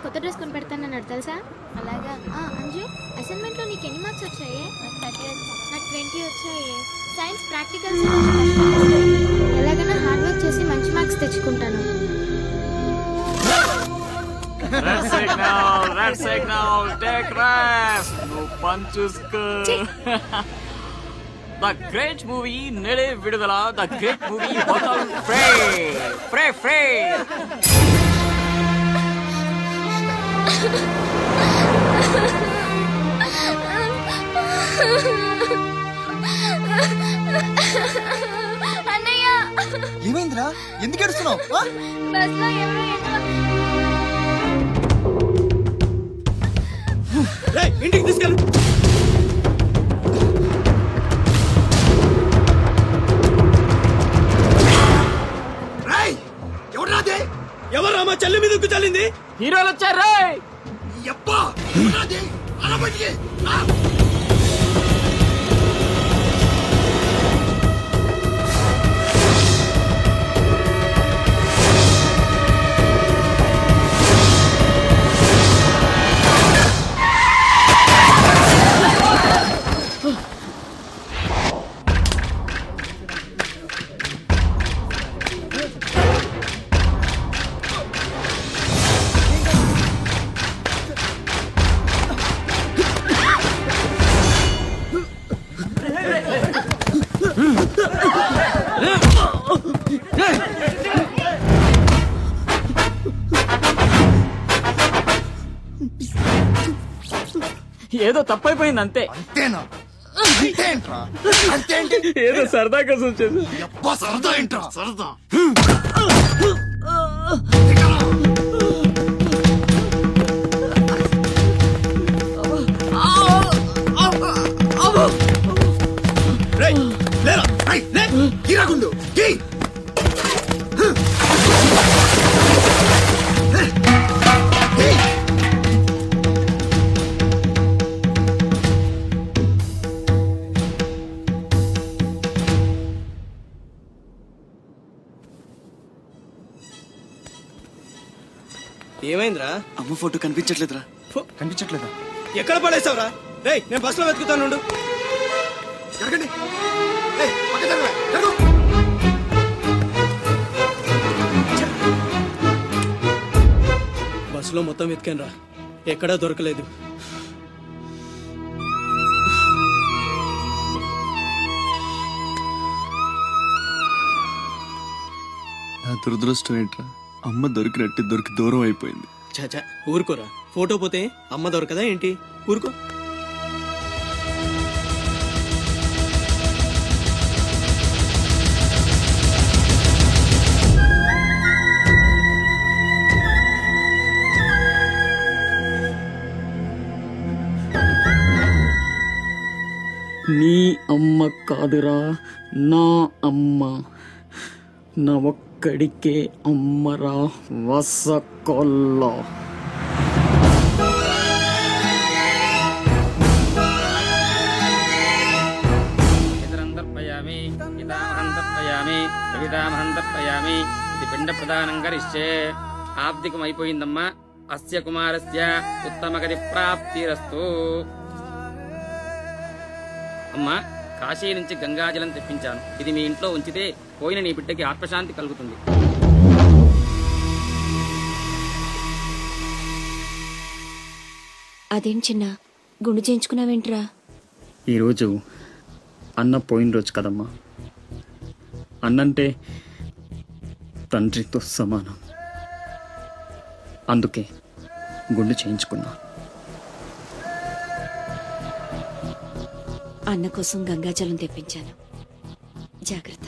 కొత్త డ్రెస్ కొని పెడతానన్నాడు తెలుసా? అలాగా. అంజు, అసైన్మెంట్లో నీకు ఎన్ని మార్క్స్ వచ్చాయి? నాకు 20 వచ్చాయి. సైన్స్ ప్రాక్టికల్స్ ఎలాగైనా హార్డ్ వర్క్ చేసి మంచి మార్క్స్ తెచ్చుకుంటాను. Red signal, take rest. No punches. The great movie Nede Vidudala, the great movie Hotel Frey. అన్నయ్య, ఏమైందిరా? ఎందుకు ఏడుస్తున్నావు? బస్లో ఎవరో ఇంటికి తీసుకెళ్ళు. ఎవరు మా చెల్లి మీద చల్లింది? హీరోలు వచ్చారు. ఏదో తప్పైపోయింది అంతే. అంతేనా? ఏదో సరదా కోసం చేసి. సరదా ఏంట్రా? సరదా గిరగుండు. ఏమైందిరా? అమ్మ ఫోటో కనిపించట్లేదురా. కనిపించట్లేదా? ఎక్కడ పడేసావురా? రేయ్, నేను బస్సులో వెతుకుతాను. బస్సులో మొత్తం వెతికాను రా, ఎక్కడా దొరకలేదు. నా దురదృష్టం ఏంట్రా? అమ్మ దొరికి దూరం అయిపోయింది. చాచా ఊరుకోరా, ఫోటో పోతే అమ్మ దొరకదా ఏంటి? ఊరుకో. నీ అమ్మ కాదురా, నా అమ్మ. నా ఒక్కడికే అమ్మరా వసకొల్ల. ఇది పిండ ప్రదానం కరిష్యే. ఆబ్దికం అయిపోయిందమ్మా. అస్య కుమారస్య ఉత్తమగతి ప్రాప్తిరస్తు. అమ్మా, కాశీ నుంచి గంగాజలం తెప్పించాను. ఇది మీ ఇంట్లో ఉంచితే పోయిన నీ బిడ్డకి ఆత్మశాంతి కలుగుతుంది. అదేం చిన్న గుండు చేయించుకున్నావేంట్రా? ఈరోజు అన్న పోయిన రోజు కదమ్మా. అన్నంటే తండ్రితో సమానం. అందుకే గుండు చేయించుకున్నా. అన్న కోసం గంగాజలం తెప్పించాను, జాగ్రత్త.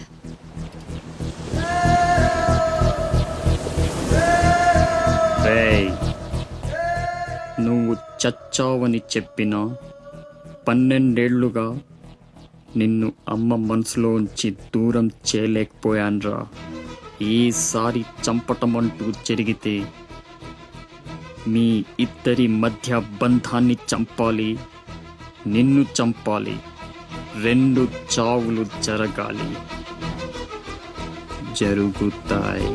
నువ్వు చచ్చావని చెప్పిన 12 ఏళ్లుగా నిన్ను అమ్మ మనసులోంచి దూరం చేయలేకపోయాన్రా. ఈసారి చంపటం అంటూ జరిగితే మీ ఇద్దరి మధ్య బంధాన్ని చంపాలి, నిన్ను చంపాలి. 2 చావులు జరగాలి. జరుగుతాయి.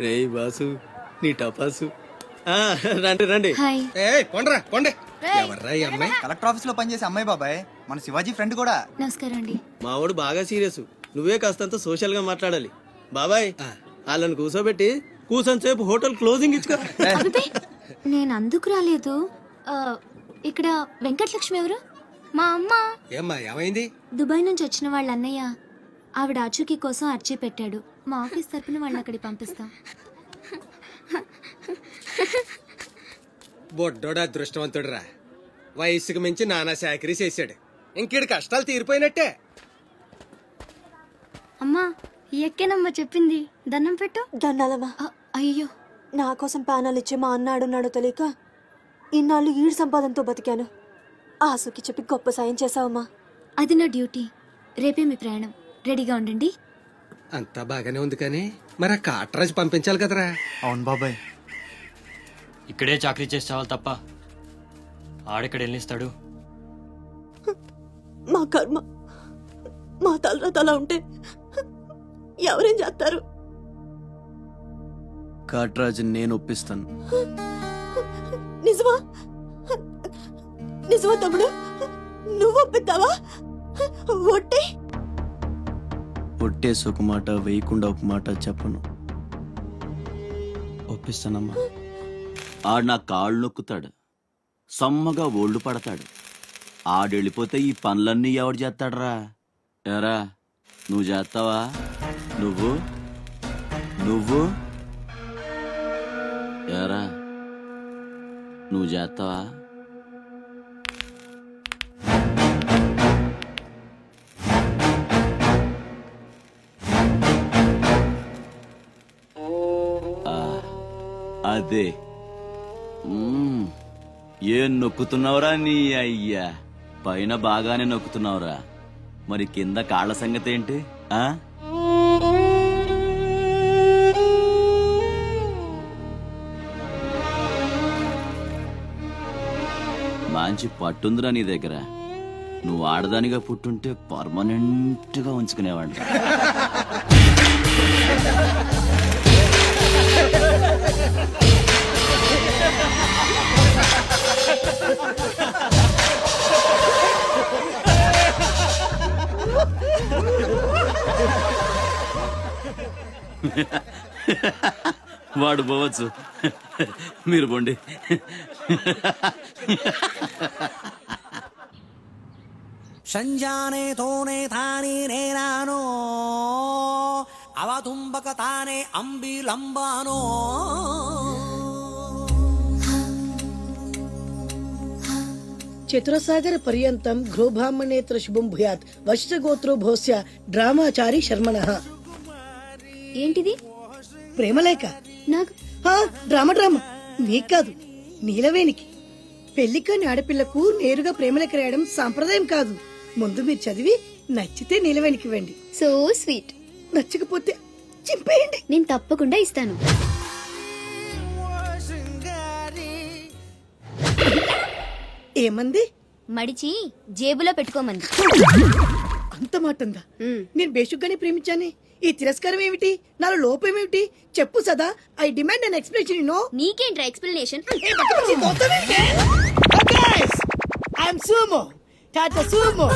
రే బాసు నీ టపాసు రండి రండి. ఎవర్రా ఈ అమ్మాయి? కలెక్టర్ ఆఫీస్ లో పనిచేసే అమ్మాయి బాబాయ్, మన శివాజీ ఫ్రెండ్ కూడా. నమస్కారం అండి. మావాడు బాగా సీరియస్, నువ్వే కాస్తంత సోషల్ గా మాట్లాడాలి. బాబాయ్ వాళ్ళని కూర్చోబెట్టి కూర్చొని సేపు హోటల్ క్లోజింగ్ ఇచ్చుకో. నేను అందుకు రాలేదు. ఇక్కడ వెంకటలక్ష్మి ఎవరు? మా అమ్మ. ఏమ్మా ఏమైంది? దుబాయ్ నుంచి వచ్చిన వాళ్ళ అన్నయ్య ఆవిడ ఆచూకీ కోసం అర్జీ పెట్టాడు. మా ఆఫీస్ తరపున వాళ్ళని అక్కడికి పంపిస్తాం. బొడ్డోడా అదృష్టవంతుడురా, వయసుకు మించి నానా చాకరీ చేశాడు. ఇంకేడు కష్టాలు తీరిపోయినట్టే. అమ్మా ఎక్కేనమ్మా చెప్పింది, దండం పెట్టు. దండాలమ్మా. అయ్యో, నా కోసం ప్యానాలు ఇచ్చే మా అన్న ఆడున్నాడో తెలియక ఇన్నాళ్ళు ఈడు సంపాదనతో బతికాను. ఆసుకి చెప్పి గొప్ప సాయం చేసావమ్మా. అది నా డ్యూటీ. రేపే మీ ప్రయాణం, రెడీగా ఉండండి. అంతా బాగానే ఉంది కానీ మరి ఆ కాటరాజు పంపించాలి కదరా. అవును బాబాయ్, ఇక్కడే చాకరీ చేసి చావాలి తప్ప ఆడెక్కడ వెళ్ళిస్తాడు. మా కర్మ, మా తలరాత అలా ఉంటే ఎవరేం చేస్తారు? కాట్రాజు నేను ఒప్పిస్తాను. నిజమా? నిజమా తమ్ముడు? నువ్వు ఒప్పిద్దావా? ఒట్టే ఒట్టేసి ఒక మాట, వేయకుండా ఒక మాట చెప్పను. ఒప్పిస్తానమ్మా. ఆడు నా కాళ్ళు నొక్కుతాడు, సమ్మగా ఓళ్ళు పడతాడు. ఆడెళ్ళిపోతే ఈ పనులన్నీ ఎవడు చేస్తాడరా? ఎరా నువ్వు చేస్తావా? నువ్వు నువ్వు ఎరా నువ్వు చేస్తావా? అదే ఏం నొక్కుతున్నావురా నీ అయ్యా? పైన బాగానే నొక్కుతున్నావురా, మరి కింద కాళ్ళ సంగతి ఏంటి? మంచి పట్టుందిరా నీ దగ్గర. నువ్వు ఆడదానిగా పుట్టుంటే పర్మనెంట్ గా ఉంచుకునేవాడు. వాడు పోవచ్చు, మీరు పోండి. సంజానే తోనే తానే నేనానో అవతుంబక తానే అంబిలంబానో చతురసాగర పర్యంతం గృహబ్రాహ్మణేతర శుభం భూయాత్ వశ్యగోత్రో భోస్య డ్రామాచారి శర్మణః. ఏంటిది? ప్రేమలేఖ. నాకు డ్రామా నీకు కాదు, నీలవేణికి. పెళ్లికాని ఆడపిల్లకు నేరుగా ప్రేమలేఖ రాయడం సాంప్రదాయం కాదు. ముందు మీరు చదివి నచ్చితే నీలవేణికి ఇవ్వండి. So sweet. నచ్చకపోతే చింపేయండి. నేను తప్పకుండా ఇస్తాను. ఏమంది? మడిచి జేబులో పెట్టుకోమంది. అంత మాట ఉందా? నేను బేషుగ్గానే ప్రేమించానే. ఈ తిరస్కారం ఏమిటి? నాలో లోపం ఏమిటి? చెప్పు Sada. I demand an explanation. No. నీకేంట్రా explanation? I am Sumo, Tata Sumo.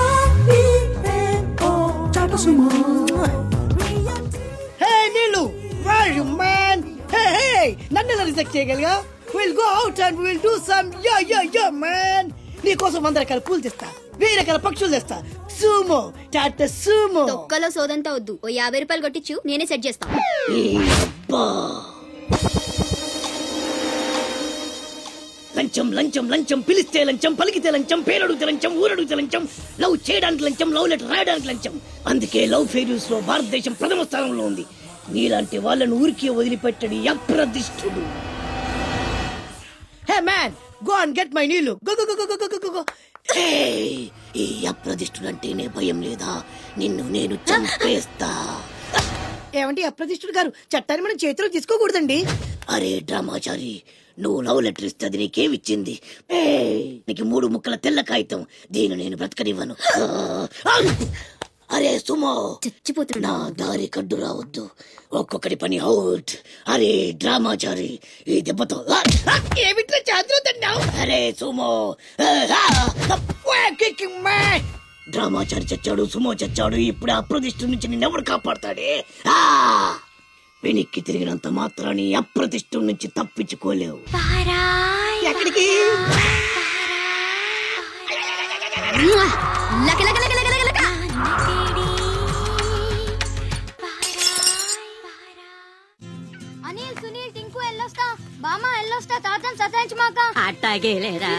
Hey Neelu, where are you man? Hey, నన్ను ఎలా రిజెక్ట్ చేయగలిగా? We'll go out and we'll do some yeah man. నీ కోసం 100 రకాల పూలు తెస్తా, 1000 రకాల పక్షులు తెస్తా. Sumo, Tata Sumo. తొక్కలో సోదంతా వద్దు. ఓ 50 రూపాయలు కొట్టించు, నేనే సెట్ చేస్తా. లంచం లంచం లంచం, పిలిస్తే లంచం, పలికితే లంచం, పేరడుగుతే లంచం, ఊరడుగుతే లంచం, లవ్ చేయడానికి లంచం, లవ్ లెటర్ రాయడానికి లంచం. అందుకే లవ్ ఫెయిల్యూర్స్ లో భారతదేశం ప్రథమ స్థానంలో ఉంది. నీలాంటి వాళ్ళను ఊరికే వదిలిపెట్టడి అప్రదిష్టుడు. Hey man, go and get my నీళ్ళు. Go go go go go go go. ఈ అప్రదిష్టుడు అంటేనే భయం లేదా? నిన్ను నేను చంపేస్తా. ఏమంటే అప్రదిష్టుడు గారు, చట్టాన్ని మనం చేతిలో తీసుకోకూడదండి. అరే డ్రామాచారి, నువ్వు లవ్ లెటర్ ఇస్తే అది నీకేమిచ్చింది? నీకు 3 ముక్కల తెల్ల కాగితం. దీన్ని నేను బ్రతకనివ్వను. అరే సుమో చచ్చిపోతున్నా, దారి కడ్డు రావద్దు, ఒక్కొక్కటి పని అవుట్. అరే డ్రామాచారి, ఈ దెబ్బతో ఏమిట్రా చాదురుతున్నావు? అరే సుమో డ్రామాచారి చచ్చాడు, సుమో చచ్చాడు, ఇప్పుడు అప్రతిష్ఠ నుంచి నిన్నెవడు కాపాడతాడే? వెనక్కి తిరిగినంత మాత్రాన్ని అప్రతిష్ఠ నుంచి తప్పించుకోలేవు. ఎక్కడికి? అనిల్, సునీల్, టింకు ఎల్లొస్తా, బామ్మ ఎల్లొస్తా, తాతని సతాయించమాక. అట్టాగేలేరా,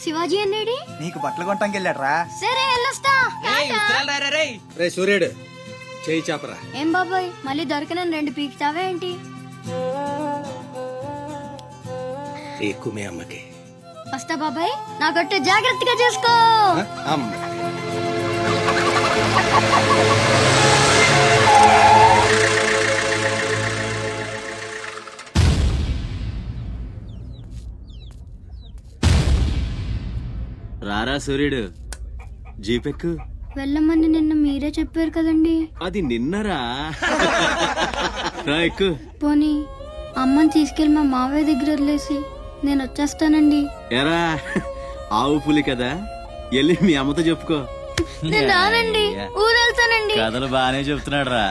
శివాజీ అన్నేడి? నీకు బట్టలు కొనటానికి వెళ్ళాడ్రా. సరే ఎల్లొస్తా. రే సూర్యుడు, చేయి చాపరా. ఏం బాబాయ్, మళ్ళీ దొరకనని 2 పీకుతావా ఏంటి? ఎక్కువ మీ అమ్మకి. వస్తా బాబాయ్, నా కొట్టు జాగ్రత్తగా చేసుకో. అమ్మ రారా సూర్యుడు, జీపెక్కు. వెళ్ళమని నిన్న మీరే చెప్పారు కదండి. అది నిన్నరా. రా ఎక్కు. పోనీ అమ్మని తీసుకెళ్లి మా మావయ్య దగ్గర వదిలేసి నేను వచ్చేస్తానండి. ఎరా ఆవు పులి కదా, వెళ్ళి మీ అమ్మతో చెప్పుకో. నేను రానండి, ఊరు వెళ్తానండి. కథలు బానే చెప్తున్నాడు రా.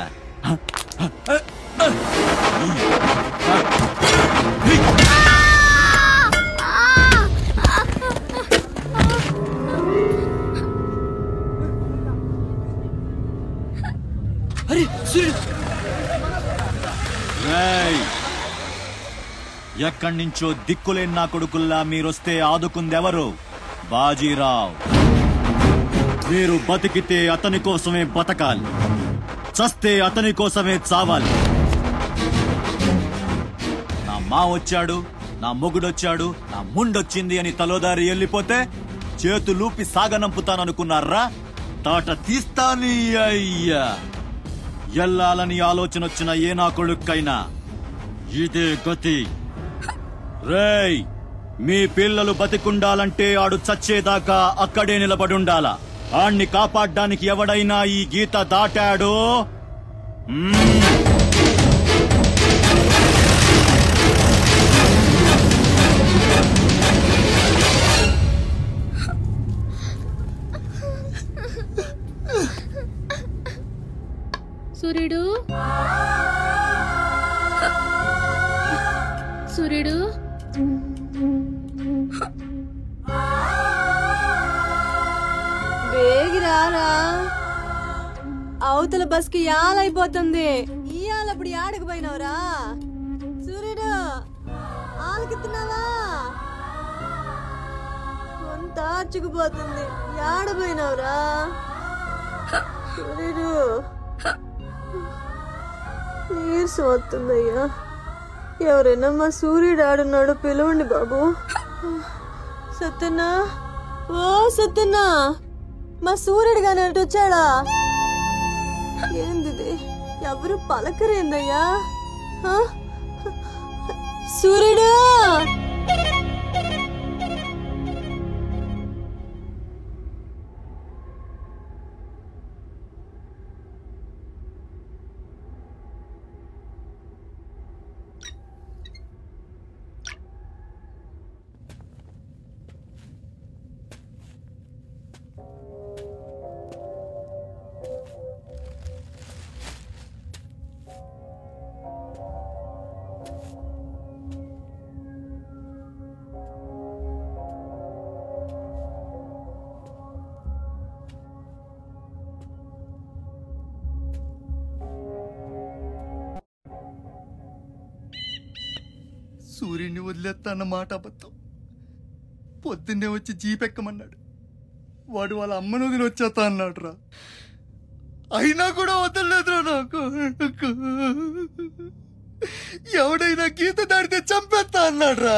ఎక్కడి నుంచో దిక్కులేని నా కొడుకుల్లా మీరొస్తే ఆదుకుందెవరు? బాజీరావ్. మీరు బతికితే అతని కోసమే బతకాలి, చస్తే అతని కోసమే చావాలి. నా మా వచ్చాడు, నా మొగుడొచ్చాడు, నా ముండొచ్చింది అని తలోదారి వెళ్ళిపోతే చేతులూపి సాగనంపుతాననుకున్నారా? తాట తీస్తాని అయ్యా. ఎల్లాలని ఆలోచన వచ్చిన ఏ నా కొడుక్కైనా ఇదే గతి. రేయ్, మీ పిల్లలు బతికుండాలంటే ఆడు చచ్చేదాకా అక్కడే నిలబడుండాలా. ఆణ్ణి కాపాడ్డానికి ఎవడైనా ఈ గీత దాటాడో సూర్యుడు, సూర్యుడు, వేగిరారా, అవతల బస్ కి యాలైపోతుంది. ఇయాలప్పుడు యాడకు పోయినవరా? సూర్యుడు, ఆలకిస్తున్నావా? కొంత ఆర్చుకుపోతుంది, యాడపోయినవరా? సూర్యుడు, నీరసం వస్తుందయ్యా. ఎవరైనా మా సూర్యుడు ఆడున్నాడు, పిలవండి బాబు. సత్యన్నా, ఓ సత్యన్నా, మా సూర్యుడు గాని అటు వచ్చాడా? ఏంది ఎవరు పలకరేందయ్యా? సూర్యుడు, సూర్యుడిని వదిలేస్తా అన్న మాట అబద్ధం. పొద్దున్నే వచ్చి జీపెక్కమన్నాడు. వాడు వాళ్ళ అమ్మను వదిలి వచ్చేస్తా అన్నాడు రా. అయినా కూడా వదలలేదురా నాకు. ఎవడైనా గీత దాడితే చంపేస్తా అన్నాడు రా.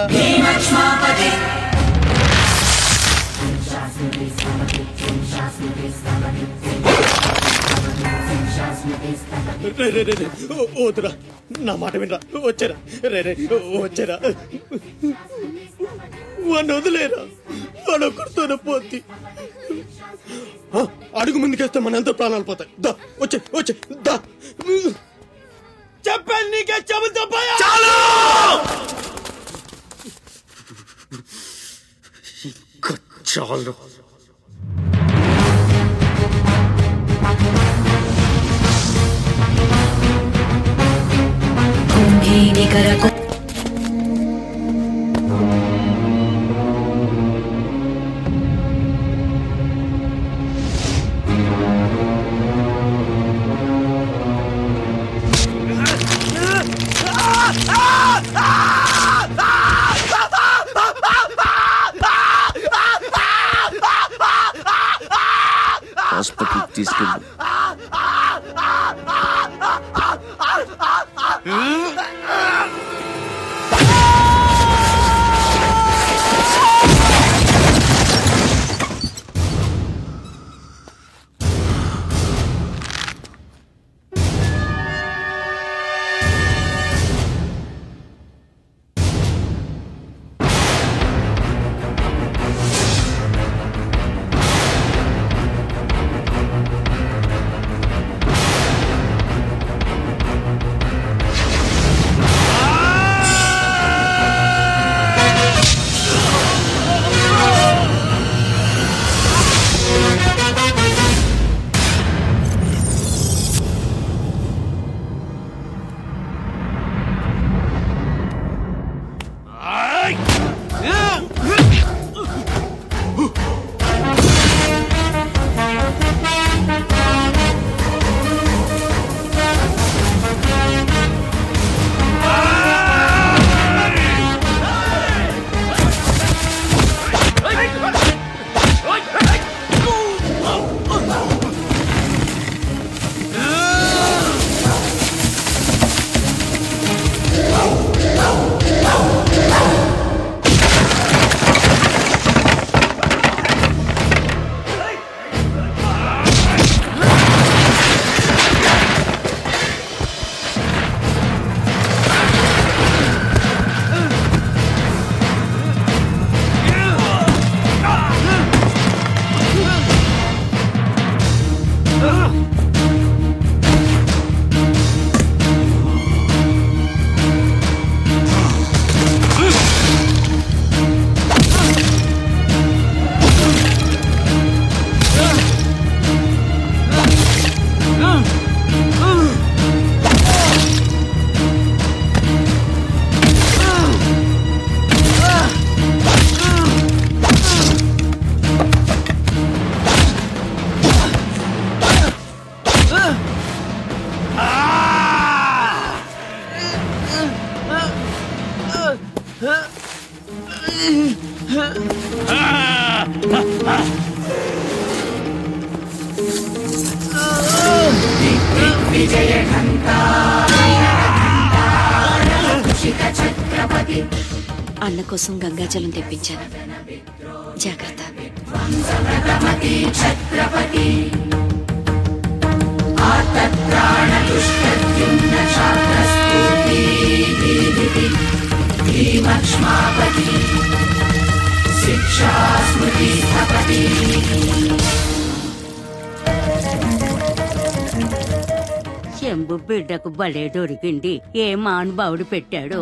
వద్దురా, నా మాట వినరా. వచ్చారా రే, వచ్చారా. వాడిని వదిలేరా, వాడు ఒక్కడితోనే పోతి. అడుగు ముందుకేస్తే మన ఎంత ప్రాణాలు పోతాయి. దా వచ్చే వచ్చే దా చెప్పాను నీకే చెబుతా చాలు. హాస్పిటల్ తీసుకెళ్ళి అన్న కోసం గంగాజలం తెప్పించాను. జాగ్రత్త. శంభు బిడ్డకు బలే దొరికింది. ఏ మానుభావుడు పెట్టాడు.